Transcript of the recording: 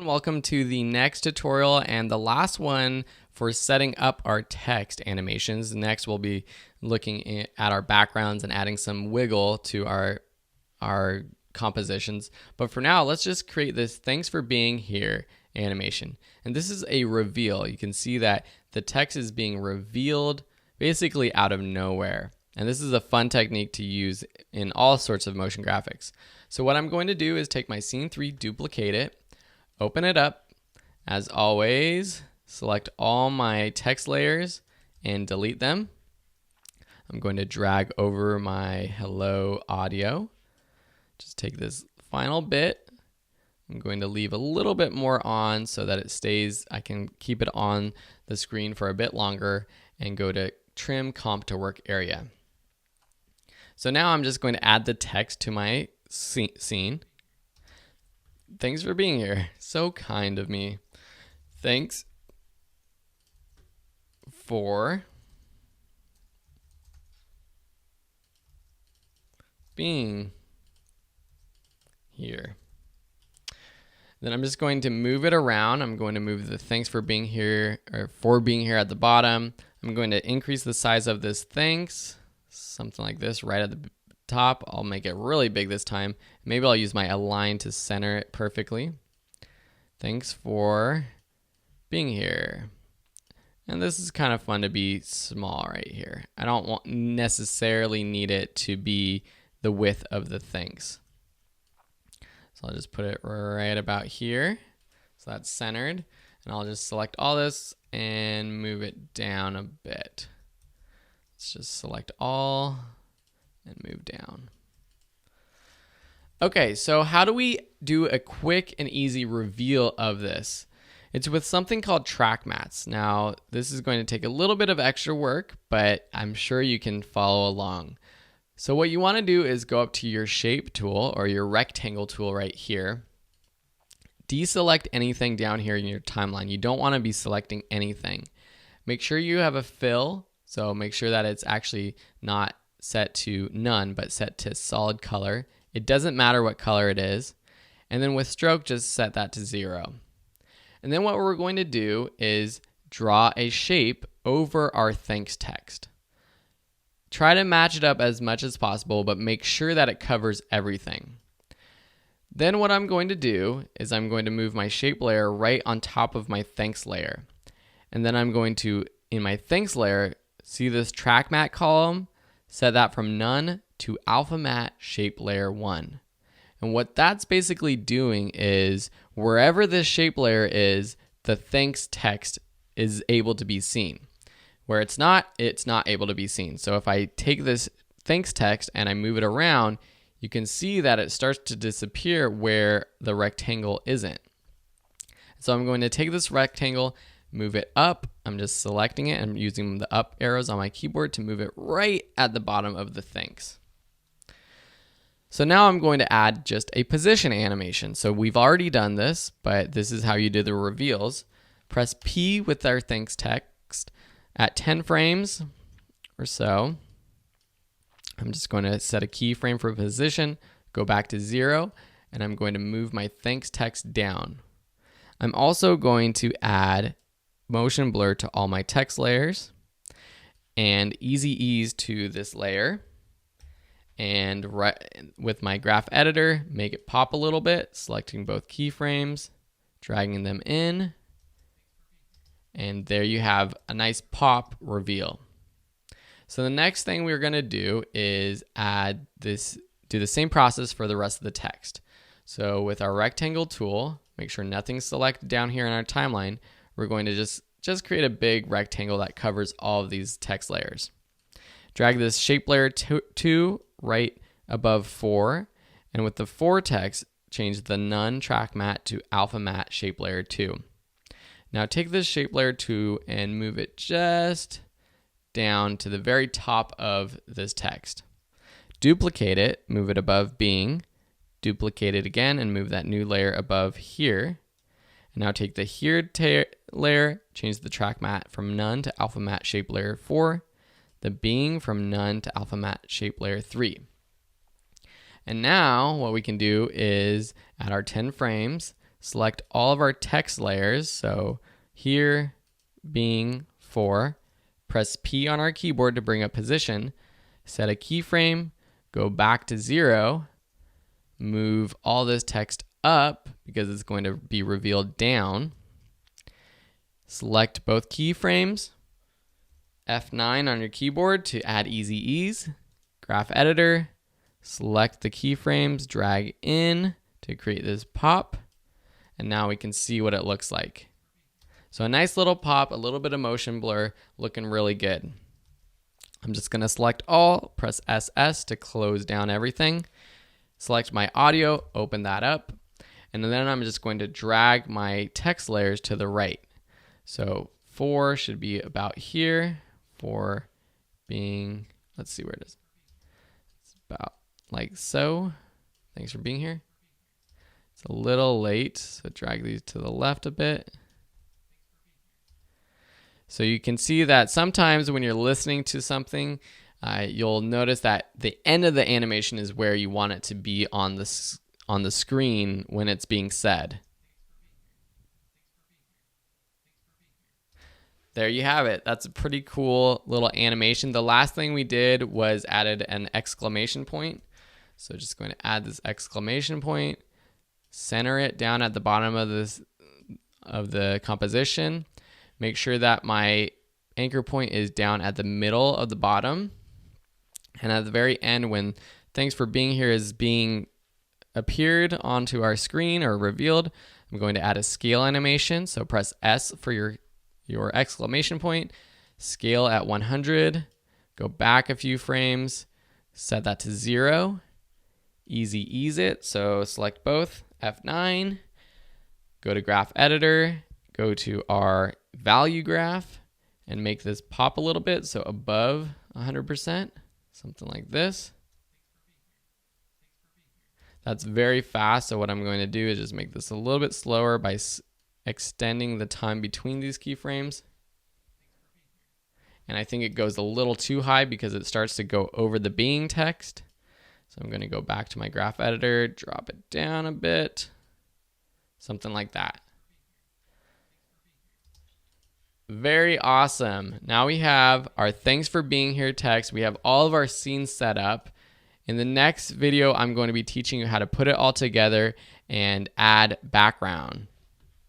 Welcome to the next tutorial and the last one for setting up our text animations. Next, we'll be looking at our backgrounds and adding some wiggle to our compositions. But for now, let's just create this "Thanks for being here" animation. And this is a reveal. You can see that the text is being revealed basically out of nowhere. And this is a fun technique to use in all sorts of motion graphics. So what I'm going to do is take my scene 3, duplicate it, open it up. As always, select all my text layers and delete them. I'm going to drag over my hello audio. Just take this final bit. I'm going to leave a little bit more on so that it stays, I can keep it on the screen for a bit longer, and go to trim comp to work area. So now I'm just going to add the text to my scene. Thanks for being here. So kind of me. Thanks for being here. Then I'm just going to move it around. I'm going to move the "thanks for being here" or "for being here" at the bottom. I'm going to increase the size of this "thanks," something like this right at the top. I'll make it really big this time. Maybe I'll use my align to center it perfectly. Thanks for being here. And this is kind of fun to be small right here. I don't necessarily need it to be the width of the thanks. So I'll just put it right about here. So that's centered. And I'll just select all this and move it down a bit. Let's just select all and move down. Okay, so how do we do a quick and easy reveal of this? It's with something called track mats. Now, this is going to take a little bit of extra work, but I'm sure you can follow along. So what you want to do is go up to your shape tool or your rectangle tool right here. Deselect anything down here in your timeline. You don't want to be selecting anything. Make sure you have a fill, so make sure that it's actually not set to none, but set to solid color. It doesn't matter what color it is. And then with stroke, just set that to 0. And then what we're going to do is draw a shape over our thanks text. Try to match it up as much as possible, but make sure that it covers everything. Then what I'm going to do is I'm going to move my shape layer right on top of my thanks layer. And then I'm going to, in my thanks layer, see this track mat column? Set that from none to alpha matte shape layer 1. And what that's basically doing is wherever this shape layer is, the thanks text is able to be seen. Where it's not able to be seen. So if I take this thanks text and I move it around, you can see that it starts to disappear where the rectangle isn't. So I'm going to take this rectangle, move it up. I'm just selecting it and using the up arrows on my keyboard to move it right at the bottom of the thanks. So now I'm going to add just a position animation. So we've already done this, but this is how you do the reveals. Press P with our thanks text at 10 frames or so. I'm just going to set a keyframe for position, go back to 0, and I'm going to move my thanks text down. I'm also going to add motion blur to all my text layers and easy ease to this layer. And with my graph editor, make it pop a little bit, selecting both keyframes, dragging them in. And there you have a nice pop reveal. So the next thing we're going to do is do the same process for the rest of the text. So with our rectangle tool, make sure nothing's selected down here in our timeline. We're going to just create a big rectangle that covers all of these text layers. Drag this shape layer 2 right above 4. And with the 4 text, change the none track matte to alpha matte shape layer 2. Now take this shape layer 2 and move it just down to the very top of this text. Duplicate it, move it above being, duplicate it again and move that new layer above here. And now take the here layer, change the track matte from none to alpha matte shape layer 4, the being from none to alpha matte shape layer 3. And now what we can do is at our 10 frames, select all of our text layers. So here being 4, press P on our keyboard to bring up position, set a keyframe, go back to 0, move all this text up because it's going to be revealed down. Select both keyframes, F9 on your keyboard to add easy ease, graph editor, select the keyframes, drag in to create this pop, and now we can see what it looks like. So a nice little pop, a little bit of motion blur, looking really good. I'm just gonna select all, press SS to close down everything, select my audio, open that up, and then I'm just going to drag my text layers to the right. So 4 should be about here, 4 being, let's see where it is. It's about like so. Thanks for being here. It's a little late, so drag these to the left a bit. So you can see that sometimes when you're listening to something, you'll notice that the end of the animation is where you want it to be on the screen when it's being said. There you have it. That's a pretty cool little animation. The last thing we did was added an exclamation point. So just going to add this exclamation point, center it down at the bottom of the composition. Make sure that my anchor point is down at the middle of the bottom. And at the very end, when thanks for being here is being appeared onto our screen or revealed, I'm going to add a scale animation. So press S for your exclamation point, scale at 100, go back a few frames, set that to 0, easy ease it. So select both, F9, go to graph editor, go to our value graph and make this pop a little bit, so above 100%, something like this. That's very fast, so what I'm going to do is just make this a little bit slower by extending the time between these keyframes. And I think it goes a little too high because it starts to go over the being text. So I'm going to go back to my graph editor, drop it down a bit, something like that. Very awesome. Now we have our thanks for being here text. We have all of our scenes set up. In the next video, I'm going to be teaching you how to put it all together and add background.